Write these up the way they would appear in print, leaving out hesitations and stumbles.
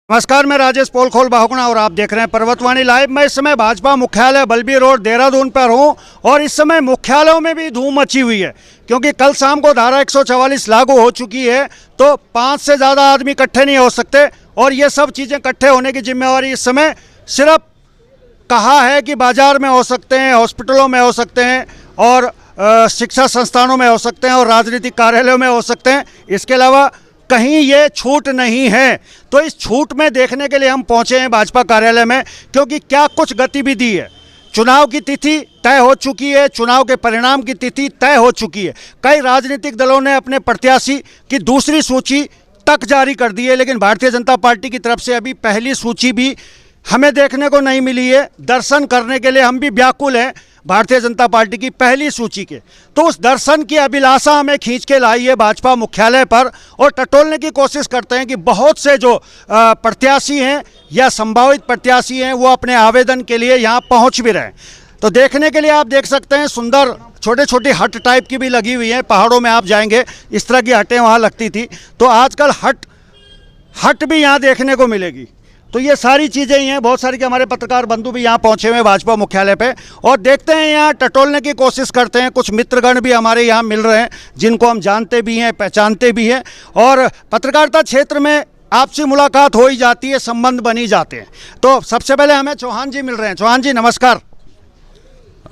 नमस्कार, मैं राजेश पोलखोल बाहुगुणा और आप देख रहे हैं पर्वतवाणी लाइव। मैं इस समय भाजपा मुख्यालय बलबीर रोड देहरादून पर हूं और इस समय मुख्यालयों में भी धूम मची हुई है क्योंकि कल शाम को धारा 144 लागू हो चुकी है, तो 5 से ज़्यादा आदमी इकट्ठे नहीं हो सकते और ये सब चीज़ें इकट्ठे होने की जिम्मेवारी इस समय सिर्फ कहा है कि बाजार में हो सकते हैं, हॉस्पिटलों में हो सकते हैं और शिक्षा संस्थानों में हो सकते हैं और राजनीतिक कार्यालयों में हो सकते हैं। इसके अलावा कहीं ये छूट नहीं है। तो इस छूट में देखने के लिए हम पहुंचे हैं भाजपा कार्यालय में, क्योंकि क्या कुछ गतिविधि है। चुनाव की तिथि तय हो चुकी है, चुनाव के परिणाम की तिथि तय हो चुकी है। कई राजनीतिक दलों ने अपने प्रत्याशी की दूसरी सूची तक जारी कर दी है, लेकिन भारतीय जनता पार्टी की तरफ से अभी पहली सूची भी हमें देखने को नहीं मिली है। दर्शन करने के लिए हम भी व्याकुल हैं भारतीय जनता पार्टी की पहली सूची के। तो उस दर्शन की अभिलाषा हमें खींच के लाई है भाजपा मुख्यालय पर और टटोलने की कोशिश करते हैं कि बहुत से जो प्रत्याशी हैं या संभावित प्रत्याशी हैं वो अपने आवेदन के लिए यहाँ पहुँच भी रहे हैं। तो देखने के लिए आप देख सकते हैं सुंदर छोटे छोटी हट टाइप की भी लगी हुई हैं। पहाड़ों में आप जाएंगे इस तरह की हटें वहाँ लगती थी, तो आजकल हट भी यहाँ देखने को मिलेगी। तो ये सारी चीज़ें ही हैं। बहुत सारी के हमारे पत्रकार बंधु भी यहाँ पहुँचे हुए भाजपा मुख्यालय पे और देखते हैं, यहाँ टटोलने की कोशिश करते हैं। कुछ मित्रगण भी हमारे यहाँ मिल रहे हैं जिनको हम जानते भी हैं, पहचानते भी हैं और पत्रकारिता क्षेत्र में आपसी मुलाकात हो ही जाती है, संबंध बनी जाते हैं। तो सबसे पहले हमें चौहान जी मिल रहे हैं। चौहान जी नमस्कार।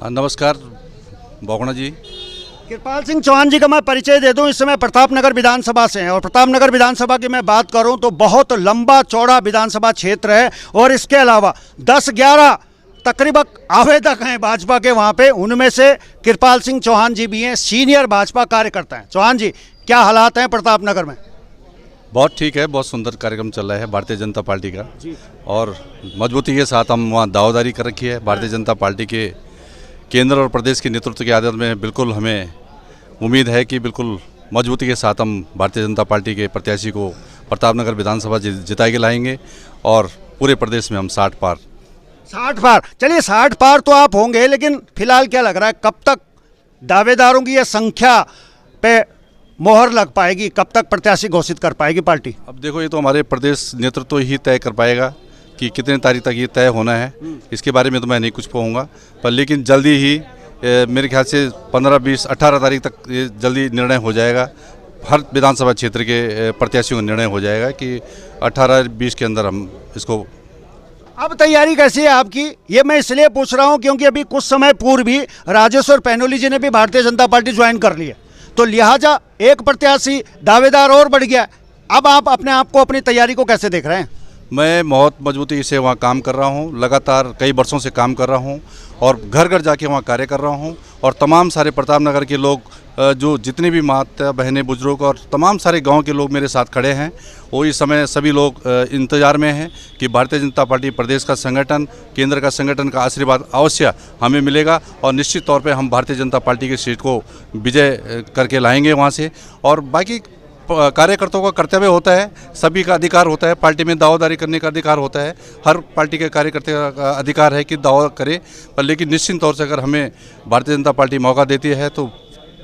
नमस्कार बाहुगुणा जी। कृपाल सिंह चौहान जी का मैं परिचय दे दूं। इस समय प्रतापनगर विधानसभा से हैं और प्रतापनगर विधानसभा की मैं बात करूं तो बहुत लंबा चौड़ा विधानसभा क्षेत्र है और इसके अलावा 10-11 तकरीबन आवेदक हैं भाजपा के वहां पे। उनमें से कृपाल सिंह चौहान जी भी हैं, सीनियर भाजपा कार्यकर्ता हैं। चौहान जी, क्या हालात हैं प्रतापनगर में? बहुत ठीक है, बहुत सुंदर कार्यक्रम चल रहा है भारतीय जनता पार्टी का जी। और मजबूती के साथ हम वहाँ दावेदारी कर रखी है। भारतीय जनता पार्टी के केंद्र और प्रदेश के नेतृत्व की आदत में बिल्कुल हमें उम्मीद है कि बिल्कुल मजबूती के साथ हम भारतीय जनता पार्टी के प्रत्याशी को प्रतापनगर विधानसभा जिता के लाएंगे और पूरे प्रदेश में हम 60 पार। चलिए 60 पार तो आप होंगे, लेकिन फिलहाल क्या लग रहा है कब तक दावेदारों की यह संख्या पे मोहर लग पाएगी? कब तक प्रत्याशी घोषित कर पाएगी पार्टी? अब देखो, ये तो हमारे प्रदेश नेतृत्व ही तय कर पाएगा कि कितने तारीख तक ये तय होना है। इसके बारे में तो मैं नहीं कुछ कहूँगा, पर लेकिन जल्दी ही मेरे ख्याल से 15, 20, 18 तारीख तक ये जल्दी निर्णय हो जाएगा। हर विधानसभा क्षेत्र के प्रत्याशियों का निर्णय हो जाएगा कि 18-20 के अंदर हम इसको। अब तैयारी कैसी है आपकी? ये मैं इसलिए पूछ रहा हूँ क्योंकि अभी कुछ समय पूर्व भी राजेश्वर पैनोली जी ने भी भारतीय जनता पार्टी ज्वाइन कर ली है, तो लिहाजा एक प्रत्याशी दावेदार और बढ़ गया। अब आप अपने आप को, अपनी तैयारी को कैसे देख रहे हैं? मैं बहुत मजबूती से वहाँ काम कर रहा हूँ, लगातार कई वर्षों से काम कर रहा हूँ और घर घर जाके वहाँ कार्य कर रहा हूँ और तमाम सारे प्रतापनगर के लोग, जो जितने भी माता बहनें, बुजुर्ग और तमाम सारे गांव के लोग मेरे साथ खड़े हैं, वो इस समय सभी लोग इंतजार में हैं कि भारतीय जनता पार्टी प्रदेश का संगठन, केंद्र का संगठन का आशीर्वाद अवश्य हमें मिलेगा और निश्चित तौर पर हम भारतीय जनता पार्टी की सीट को विजय करके लाएंगे वहाँ से। और बाकी कार्यकर्ताओं का कर्तव्य होता है, सभी का अधिकार होता है, पार्टी में दावेदारी करने का अधिकार होता है। हर पार्टी के कार्यकर्ता का अधिकार है कि दावा करे, पर लेकिन निश्चित तौर से अगर हमें भारतीय जनता पार्टी मौका देती है तो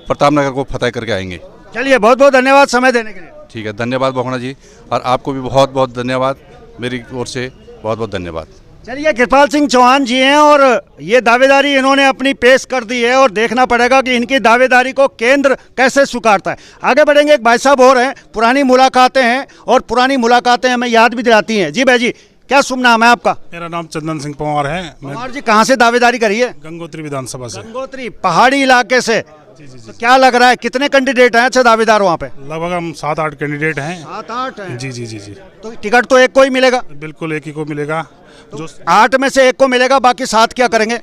प्रतापनगर को फतह करके आएंगे। चलिए, बहुत बहुत धन्यवाद समय देने के लिए। ठीक है, धन्यवाद बाहुगुणा जी, और आपको भी बहुत बहुत धन्यवाद, मेरी ओर से बहुत बहुत धन्यवाद। चलिए, कृपाल सिंह चौहान जी हैं और ये दावेदारी इन्होंने अपनी पेश कर दी है और देखना पड़ेगा कि इनकी दावेदारी को केंद्र कैसे स्वीकारता है। आगे बढ़ेंगे, एक भाई साहब और हैं, पुरानी मुलाकातें हैं और पुरानी मुलाकातें हमें याद भी दिलाती हैं। जी भाई जी, क्या शुभ नाम है आपका? मेरा नाम चंदन सिंह पंवार है। पंवार जी, कहाँ से दावेदारी करी है? गंगोत्री विधानसभा से। गंगोत्री, पहाड़ी इलाके से। तो क्या लग रहा है, कितने कैंडिडेट हैं अच्छा दावेदार वहाँ पे? लगभग हम 7-8 कैंडिडेट हैं। 7-8 हैं? जी जी जी जी। तो टिकट तो एक को ही मिलेगा? बिल्कुल एक ही को मिलेगा। जो 8 में से एक को मिलेगा, बाकी 7 क्या करेंगे?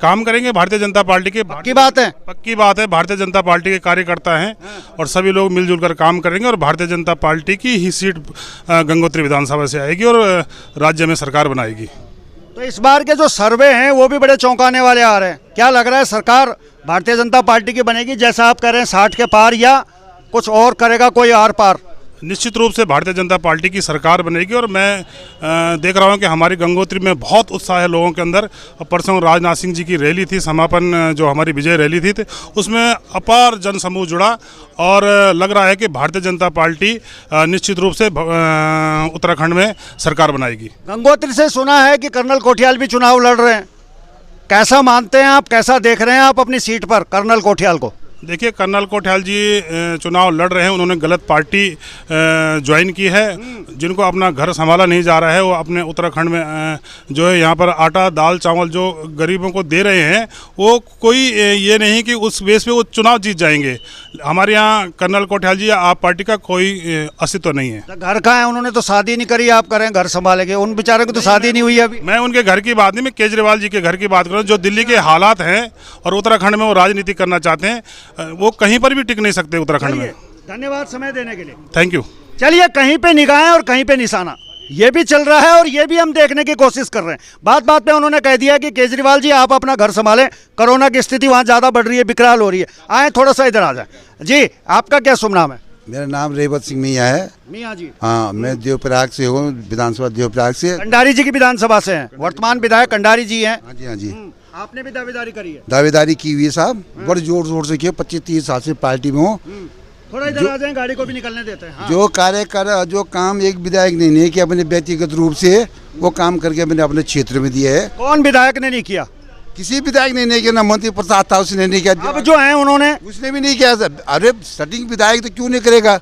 काम करेंगे भारतीय जनता पार्टी के। पक्की बात है? पक्की बात है, भारतीय जनता पार्टी के कार्यकर्ता हैं और सभी लोग मिलजुल कर काम करेंगे और भारतीय जनता पार्टी की ही सीट गंगोत्री विधानसभा से आएगी और राज्य में सरकार बनाएगी। तो इस बार के जो सर्वे हैं वो भी बड़े चौंकाने वाले आ रहे हैं। क्या लग रहा है, सरकार भारतीय जनता पार्टी की बनेगी जैसा आप कह रहे हैं 60 के पार, या कुछ और करेगा कोई आर पार? निश्चित रूप से भारतीय जनता पार्टी की सरकार बनेगी और मैं देख रहा हूं कि हमारी गंगोत्री में बहुत उत्साह है लोगों के अंदर। परसों राजनाथ सिंह जी की रैली थी, समापन जो हमारी विजय रैली थी, उसमें अपार जनसमूह जुड़ा और लग रहा है कि भारतीय जनता पार्टी निश्चित रूप से उत्तराखंड में सरकार बनाएगी। गंगोत्री से सुना है कि कर्नल कोठियाल भी चुनाव लड़ रहे हैं, कैसा मानते हैं आप, कैसा देख रहे हैं आप अपनी सीट पर कर्नल कोठियाल को? देखिए, कर्नल कोठियाल जी चुनाव लड़ रहे हैं, उन्होंने गलत पार्टी ज्वाइन की है। जिनको अपना घर संभाला नहीं जा रहा है वो अपने उत्तराखंड में जो है यहाँ पर आटा दाल चावल जो गरीबों को दे रहे हैं, वो कोई ये नहीं कि उस बेस पे वो चुनाव जीत जाएंगे। हमारे यहाँ कर्नल कोठियाल जी या आप पार्टी का कोई अस्तित्व नहीं है। घर कहाँ है? उन्होंने तो शादी नहीं करी, आप करें घर संभालेंगे? उन बेचारे की तो शादी नहीं हुई अभी। मैं उनके घर की बात नहीं, मैं केजरीवाल जी के घर की बात कर रहा हूँ। जो दिल्ली के हालात हैं और उत्तराखंड में वो राजनीति करना चाहते हैं, वो कहीं पर भी टिक नहीं सकते उत्तराखंड में। धन्यवाद समय देने के लिए। Thank you. चलिए, कहीं पे निगाहें और कहीं पे निशाना, ये भी चल रहा है और ये भी हम देखने की कोशिश कर रहे हैं। बात बात पे उन्होंने कह दिया कि केजरीवाल जी आप अपना घर संभालें, कोरोना की स्थिति वहाँ ज़्यादा बढ़ रही है, विकराल हो रही है। आए थोड़ा सा इधर आ जाए जी। आपका क्या शुभ नाम है? मेरा नाम रेवत सिंह मियाँ है। मियाँ जी? हाँ, मैं देवप्रयाग से हूँ, विधानसभा देवप्रयाग से। कंडारी जी की विधानसभा से हैं, वर्तमान विधायक कंडारी जी हैं। हाँ जी, हाँ जी। आपने भी दावेदारी करी है? दावेदारी की हुई है साहब, बड़े जोर शोर से किया। 25-30 साल से पार्टी में हूँ। थोड़ा इधर आ जाए, गाड़ी को भी निकलने देते हैं। हाँ। जो कार्य कर, जो काम एक विधायक ने नहीं किया अपने व्यक्तिगत रूप से, वो काम करके मैंने अपने क्षेत्र में दिया है। कौन विधायक ने नहीं किया? किसी विधायक ने नहीं किया, ना मंत्री प्रसाद था उसने नहीं किया। अब जो है उन्होंने, उसने भी नहीं किया। अरे सटिंग विधायक तो क्यों नहीं करेगा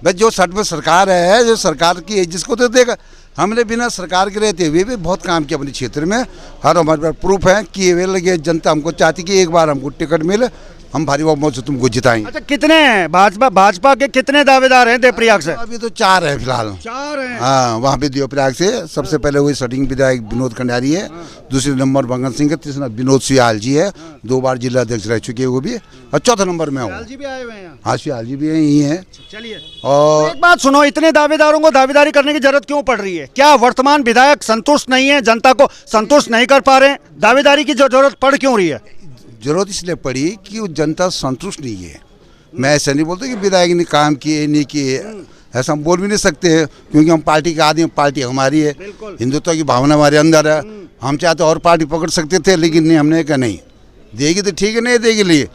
भाई? जो सट में सरकार है, जो सरकार की है, जिसको तो देगा। हमने बिना सरकार के रहते हुए भी बहुत काम किया अपने क्षेत्र में। हर हमारे पास प्रूफ है कि वे लगे। जनता हमको चाहती कि एक बार हमको टिकट मिले, हम भारी बहुमत से तुमको जिताएंगे। अच्छा, कितने हैं भाजपा के कितने दावेदार हैं देवप्रयाग से? अभी तो 4 है फिलहाल। 4 हैं। हाँ, वहाँ पे देवप्रयाग से सबसे पहले वही सटिंग विधायक विनोद कंडारी है, दूसरे नंबर बंगन सिंह है, तीसरा विनोद सियाल जी है, 2 बार जिला अध्यक्ष रह चुके हैं वो भी, और चौथा नंबर में हूँ। जी भी आए हुए हैं? हाँ, सियाल जी भी यही है। चलिए, और एक बात सुनो, इतने दावेदारों को दावेदारी करने की जरूरत क्यों पड़ रही है? क्या वर्तमान विधायक संतुष्ट नहीं है, जनता को संतुष्ट नहीं कर पा रहे हैं? दावेदारी की जरूरत पड़ क्यों रही है? जरूरत इसलिए पड़ी कि वो जनता संतुष्ट नहीं है। मैं ऐसा नहीं बोलता कि विधायक ने काम किए नहीं किए, ऐसा हम बोल भी नहीं सकते हैं, क्योंकि हम पार्टी के आदमी, पार्टी हमारी है, हिंदुत्व की भावना हमारे अंदर है। हम चाहते और पार्टी पकड़ सकते थे, लेकिन नहीं, हमने कहा नहीं, देगी तो ठीक है, नहीं देगी लिए।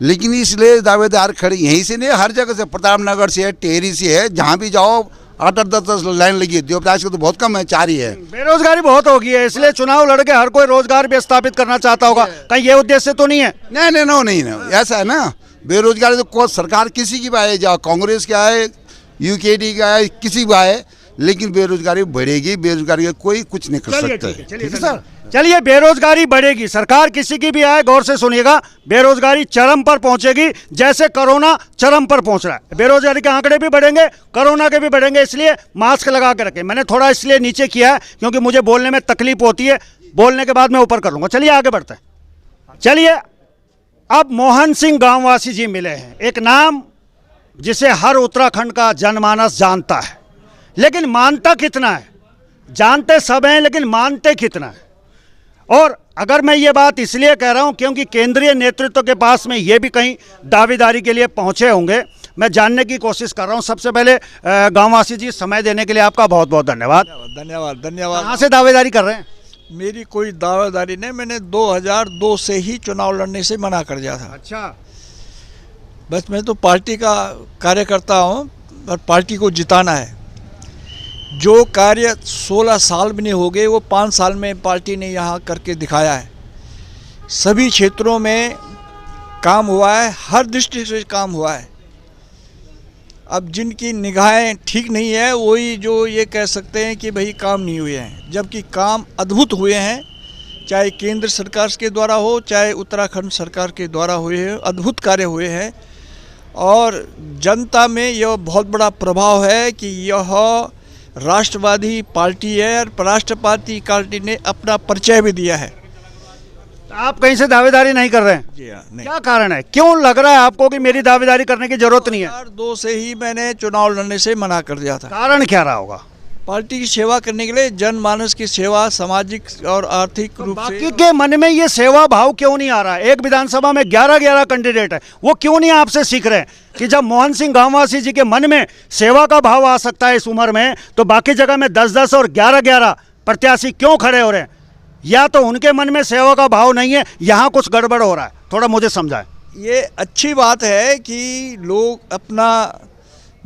लेकिन इसलिए दावेदार खड़े यहीं से नहीं, हर जगह से, प्रतापनगर से है, टेहरी से है, जहाँ भी जाओ 8-10 लाइन लगी है। देवप्रयाग से तो बहुत कम है, 4 ही है। बेरोजगारी बहुत हो गई है, इसलिए चुनाव लड़के हर कोई रोजगार भी स्थापित करना चाहता होगा। कहीं ये उद्देश्य तो नहीं है? नहीं, ऐसा है ना, बेरोजगारी तो कोई सरकार किसी की भी आए, जाओ कांग्रेस की आए, यूकेडी का आए, किसी भी आए, लेकिन बेरोजगारी बढ़ेगी। बेरोजगारी का कोई कुछ नहीं कर सकता है। ठीक है सर? चलिए, बेरोजगारी बढ़ेगी, सरकार किसी की भी आए, गौर से सुनिएगा, बेरोजगारी चरम पर पहुंचेगी, जैसे कोरोना चरम पर पहुंच रहा है। बेरोजगारी के आंकड़े भी बढ़ेंगे, कोरोना के भी बढ़ेंगे, इसलिए मास्क लगा के रखें। मैंने थोड़ा इसलिए नीचे किया है क्योंकि मुझे बोलने में तकलीफ होती है, बोलने के बाद मैं ऊपर कर लूंगा। चलिए आगे बढ़ते हैं। चलिए, अब मोहन सिंह गांववासी जी मिले हैं, एक नाम जिसे हर उत्तराखंड का जनमानस जानता है, लेकिन मानता कितना है? जानते सब हैं, लेकिन मानते कितना है? और अगर मैं ये बात इसलिए कह रहा हूं क्योंकि केंद्रीय नेतृत्व के पास में ये भी कहीं दावेदारी के लिए पहुंचे होंगे, मैं जानने की कोशिश कर रहा हूं। सबसे पहले गांववासी जी, समय देने के लिए आपका बहुत बहुत धन्यवाद। धन्यवाद। कहाँ से दावेदारी कर रहे हैं? मेरी कोई दावेदारी नहीं, मैंने 2002 से ही चुनाव लड़ने से मना कर दिया था। अच्छा, बस मैं तो पार्टी का कार्यकर्ता हूँ और पार्टी को जिताना है। जो कार्य 16 साल में नहीं हो गए, वो 5 साल में पार्टी ने यहाँ करके दिखाया है। सभी क्षेत्रों में काम हुआ है, हर दृष्टि से काम हुआ है। अब जिनकी निगाहें ठीक नहीं है, वही जो ये कह सकते हैं कि भाई काम नहीं हुए हैं, जबकि काम अद्भुत हुए हैं। चाहे केंद्र सरकार के द्वारा हो, चाहे उत्तराखंड सरकार के द्वारा हुए हैं, अद्भुत कार्य हुए हैं। और जनता में यह बहुत बड़ा प्रभाव है कि यह राष्ट्रवादी पार्टी है और राष्ट्रवादी पार्टी ने अपना परिचय भी दिया है। आप कहीं से दावेदारी नहीं कर रहे हैं? जी हाँ, नहीं। क्या कारण है? क्यों लग रहा है आपको कि मेरी दावेदारी करने की जरूरत नहीं है? 2002 से ही मैंने चुनाव लड़ने से मना कर दिया था। कारण क्या रहा होगा? पार्टी की सेवा करने के लिए, जनमानस की सेवा, सामाजिक और आर्थिक रूप बाकी से। के मन में ये सेवा भाव क्यों नहीं आ रहा है? एक विधानसभा में 11 कैंडिडेट है, वो क्यों नहीं आपसे सीख रहे हैं कि जब मोहन सिंह गांववासी जी के मन में सेवा का भाव आ सकता है इस उम्र में, तो बाकी जगह में 10-10 और 11-11 प्रत्याशी क्यों खड़े हो रहे हैं? या तो उनके मन में सेवा का भाव नहीं है, यहाँ कुछ गड़बड़ हो रहा है, थोड़ा मुझे समझाएं। ये अच्छी बात है कि लोग अपना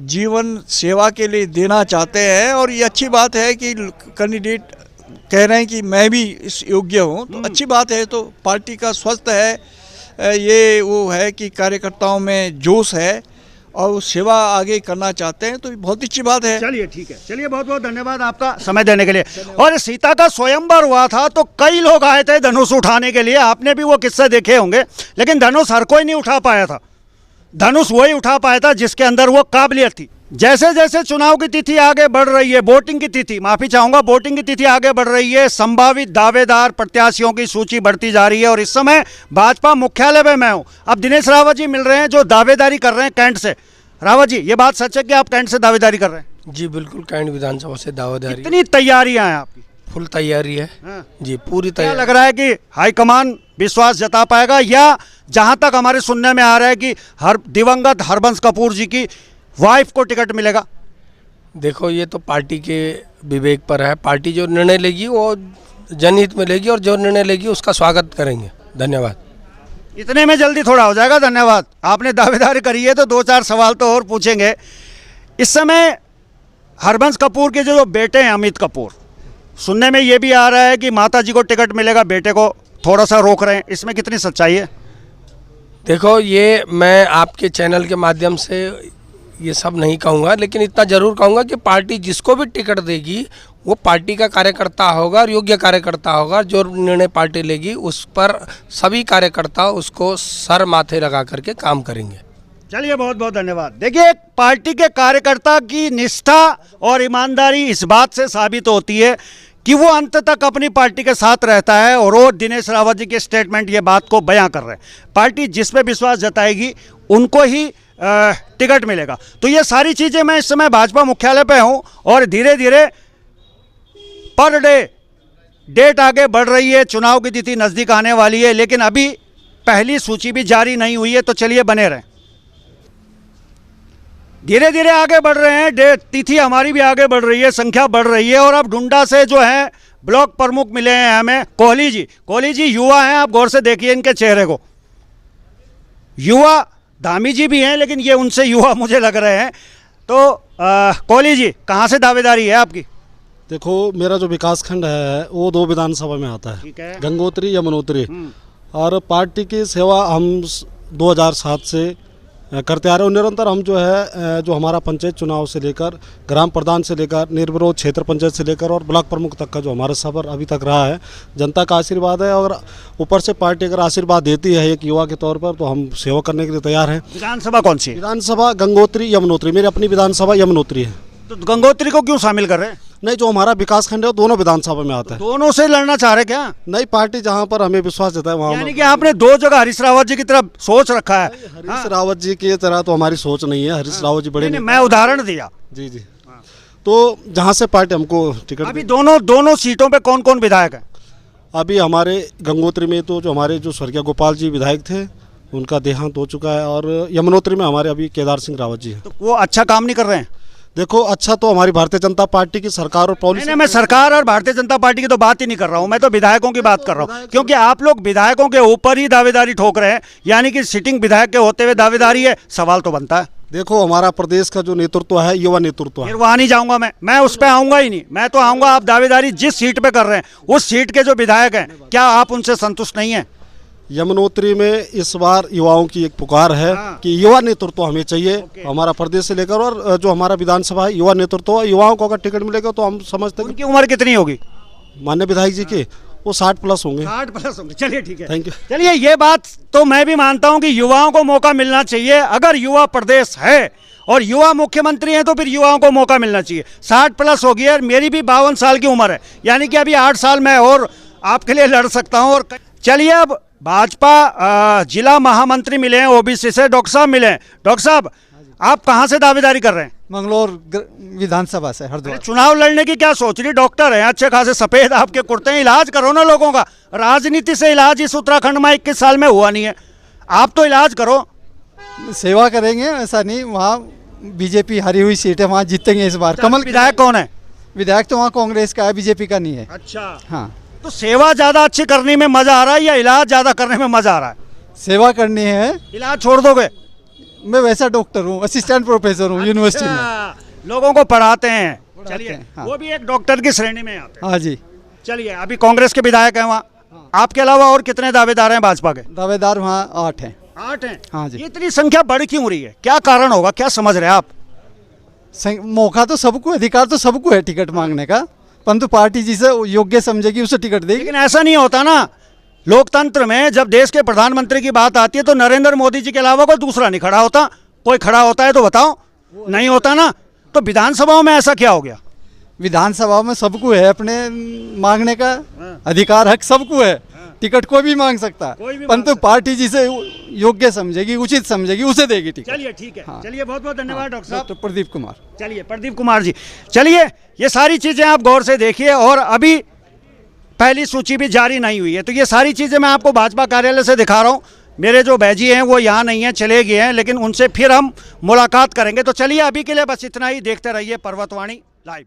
जीवन सेवा के लिए देना चाहते हैं, और ये अच्छी बात है कि कैंडिडेट कह रहे हैं कि मैं भी इस योग्य हूँ, तो अच्छी बात है। तो पार्टी का स्वस्थ है, ये वो है कि कार्यकर्ताओं में जोश है और वो सेवा आगे करना चाहते हैं, तो ये बहुत अच्छी बात है। चलिए ठीक है, चलिए बहुत बहुत धन्यवाद आपका समय देने के लिए। और सीता का स्वयंवर हुआ था तो कई लोग आए थे धनुष उठाने के लिए, आपने भी वो किस्से देखे होंगे, लेकिन धनुष हर कोई नहीं उठा पाया था। धनुष वही उठा पाया था जिसके अंदर वो काबिलियत थी। जैसे जैसे चुनाव की तिथि आगे बढ़ रही है, वोटिंग की तिथि, माफी चाहूंगा, वोटिंग की तिथि आगे बढ़ रही है, संभावित दावेदार प्रत्याशियों की सूची बढ़ती जा रही है। और इस समय भाजपा मुख्यालय में मैं हूं। अब दिनेश रावत जी मिल रहे हैं जो दावेदारी कर रहे हैं कैंट से। रावत जी, ये बात सच है कि आप कैंट से दावेदारी कर रहे हैं? जी बिल्कुल, कैंट विधानसभा से दावेदारी कितनी तैयारियां हैं आपकी? फुल तैयारी है। हाँ। जी पूरी क्या तैयारी। लग रहा है कि हाईकमान विश्वास जता पाएगा, या जहां तक हमारे सुनने में आ रहा है कि दिवंगत हरबंस कपूर जी की वाइफ को टिकट मिलेगा? देखो, ये तो पार्टी के विवेक पर है। पार्टी जो निर्णय लेगी वो जनहित में लेगी, और जो निर्णय लेगी उसका स्वागत करेंगे। धन्यवाद। इतने में जल्दी थोड़ा हो जाएगा? धन्यवाद। आपने दावेदारी करी है तो 2-4 सवाल तो और पूछेंगे। इस समय हरबंस कपूर के जो बेटे हैं अमित कपूर, सुनने में ये भी आ रहा है कि माता जी को टिकट मिलेगा, बेटे को थोड़ा सा रोक रहे हैं, इसमें कितनी सच्चाई है? देखो, ये मैं आपके चैनल के माध्यम से ये सब नहीं कहूँगा, लेकिन इतना ज़रूर कहूँगा कि पार्टी जिसको भी टिकट देगी वो पार्टी का कार्यकर्ता होगा और योग्य कार्यकर्ता होगा। जो निर्णय पार्टी लेगी उस पर सभी कार्यकर्ता उसको सर माथे लगा करके काम करेंगे। चलिए बहुत बहुत धन्यवाद। देखिए, एक पार्टी के कार्यकर्ता की निष्ठा और ईमानदारी इस बात से साबित होती है कि वो अंत तक अपनी पार्टी के साथ रहता है, और वो दिनेश रावत जी के स्टेटमेंट ये बात को बयां कर रहे हैं। पार्टी जिस पे विश्वास जताएगी उनको ही टिकट मिलेगा। तो ये सारी चीज़ें, मैं इस समय भाजपा मुख्यालय पे हूँ और धीरे धीरे पर डे डेट आगे बढ़ रही है, चुनाव की तिथि नज़दीक आने वाली है, लेकिन अभी पहली सूची भी जारी नहीं हुई है। तो चलिए बने रहें, धीरे धीरे आगे बढ़ रहे हैं, डेट तिथि हमारी भी आगे बढ़ रही है, संख्या बढ़ रही है। और अब डुंडा से जो है ब्लॉक प्रमुख मिले हैं हमें, कोहली जी। कोहली जी युवा हैं, आप गौर से देखिए इनके चेहरे को, युवा। धामी जी भी हैं लेकिन ये उनसे युवा मुझे लग रहे हैं। तो कोहली जी, कहाँ से दावेदारी है आपकी? देखो, मेरा जो विकास खंड है वो 2 विधानसभा में आता ठीक है, है। गंगोत्री यमुनोत्री। और पार्टी की सेवा हम 2007 से करते आ रहे हैं। निरंतर हम जो है, जो हमारा पंचायत चुनाव से लेकर ग्राम प्रधान से लेकर निर्विरोध क्षेत्र पंचायत से लेकर और ब्लॉक प्रमुख तक का जो हमारा सफर अभी तक रहा है, जनता का आशीर्वाद है। और ऊपर से पार्टी अगर आशीर्वाद देती है एक युवा के तौर पर, तो हम सेवा करने के लिए तैयार हैं। विधानसभा कौन सी है? विधानसभा गंगोत्री यमुनोत्री, मेरी अपनी विधानसभा यमुनोत्री है। तो गंगोत्री को क्यों शामिल कर रहे हैं? नहीं, जो हमारा विकास खंड है वो दोनों विधानसभा में आता है। दोनों से लड़ना चाह रहे क्या? नई पार्टी जहां पर हमें विश्वास देता है वहां। यानी कि आपने 2 जगह हरीश रावत जी की तरफ सोच रखा है। हरीश रावत जी की तरह तो हमारी सोच नहीं है। हरीश रावत जी बड़े नहीं, मैं उदाहरण दिया। जी जी। तो जहां से पार्टी हमको टिकट अभी दोनों सीटों पे कौन कौन विधायक है? अभी हमारे गंगोत्री में तो जो हमारे जो स्वर्गीय गोपाल जी विधायक थे उनका देहांत हो चुका है, और यमुनोत्री में हमारे अभी केदार सिंह रावत जी हैं। तो वो अच्छा काम नहीं कर रहे हैं? देखो, अच्छा तो हमारी भारतीय जनता पार्टी की सरकार और पॉलिसी। नहीं, मैं सरकार और भारतीय जनता पार्टी की तो बात ही नहीं कर रहा हूं, मैं तो विधायकों की बात कर रहा हूं। क्योंकि आप लोग विधायकों के ऊपर ही दावेदारी ठोक रहे हैं, यानी कि सिटिंग विधायक के होते हुए दावेदारी है। सवाल तो बनता है। देखो, हमारा प्रदेश का जो नेतृत्व है युवा नेतृत्व है। फिर वहां नहीं जाऊंगा मैं उस पर आऊंगा ही नहीं। मैं तो आऊंगा, आप दावेदारी जिस सीट पे कर रहे हैं उस सीट के जो विधायक हैं, क्या आप उनसे संतुष्ट नहीं है? यमुनोत्री में इस बार युवाओं की एक पुकार है कि युवा नेतृत्व हमें चाहिए, हमारा प्रदेश से लेकर और जो हमारा विधानसभा है युवा नेतृत्व। युवाओं को अगर टिकट मिलेगा तो हम समझते हैं उनकी उम्र कितनी होगी? माननीय विधायक जी के वो 60+ होंगे। 60+ होंगे। चलिए ठीक है, थैंक यू। चलिए, ये बात तो मैं भी मानता हूं कि युवाओं को मौका मिलना चाहिए। अगर युवा प्रदेश है और युवा मुख्यमंत्री हैं तो फिर युवाओं को मौका मिलना चाहिए। 60+ हो गई है, मेरी भी 52 साल की उम्र है, यानी कि अभी 8 साल मैं और आपके लिए लड़ सकता हूं। और चलिए, अब भाजपा जिला महामंत्री मिले हैं ओबीसी से, डॉक्टर साहब मिले हैं। डॉक्टर साहब, आप कहाँ से दावेदारी कर रहे हैं? मंगलोर विधानसभा से, हरिद्वार। चुनाव लड़ने की क्या सोच रही? डॉक्टर हैं, अच्छे खासे सफेद आपके कुर्ते हैं, इलाज करो ना लोगों का। राजनीति से इलाज इस उत्तराखंड में 21 साल में हुआ नहीं है, आप तो इलाज करो। सेवा करेंगे, ऐसा नहीं। वहाँ बीजेपी हारी हुई सीट है, वहाँ जीतेंगे इस बार। कमल विधायक कौन है? विधायक तो वहाँ कांग्रेस का है, बीजेपी का नहीं है। अच्छा, हाँ, तो सेवा ज्यादा अच्छी करने में मजा आ रहा है या इलाज ज्यादा करने में मजा आ रहा है? सेवा करनी है। इलाज छोड़ दोगे? मैं वैसा डॉक्टर हूँ, असिस्टेंट प्रोफेसर हूँ यूनिवर्सिटी में। अच्छा, लोगों को पढ़ाते हैं। चलिए, हैं, हाँ। वो भी एक डॉक्टर की श्रेणी में आते हैं। हाँ जी। चलिए, अभी कांग्रेस के विधायक हैं वहाँ, आपके अलावा और कितने दावेदार हैं भाजपा के? दावेदार वहाँ 8 हैं। 8 हैं। हाँ जी। ये इतनी संख्या बढ़ क्यों रही है? क्या कारण होगा, क्या समझ रहे हैं आप? मौका तो सबको, अधिकार तो सबको है टिकट मांगने का, परंतु पार्टी जिसे योग्य समझेगी उसे टिकट देगी। लेकिन ऐसा नहीं होता ना, लोकतंत्र में जब देश के प्रधानमंत्री की बात आती है तो नरेंद्र मोदी जी के अलावा कोई दूसरा नहीं खड़ा होता। कोई खड़ा होता है तो बताओ, नहीं होता ना। तो विधानसभाओं में ऐसा क्या हो गया? विधानसभा में सबको है अपने मांगने का अधिकार, हक सबको है। टिकट कोई भी मांग सकता कोई भी है, परंतु पार्टी जिसे योग्य समझेगी, उचित समझेगी, उसे देगी टिकट। चलिए, ठीक है। हाँ। चलिए, बहुत बहुत धन्यवाद डॉक्टर साहब। डॉक्टर प्रदीप कुमार। चलिए, प्रदीप कुमार जी। चलिए, ये सारी चीज़ें आप गौर से देखिए, और अभी पहली सूची भी जारी नहीं हुई है, तो ये सारी चीज़ें मैं आपको भाजपा कार्यालय से दिखा रहा हूँ। मेरे जो बैजी हैं वो यहाँ नहीं हैं, चले गए हैं, लेकिन उनसे फिर हम मुलाकात करेंगे। तो चलिए, अभी के लिए बस इतना ही। देखते रहिए पर्वतवाणी लाइव।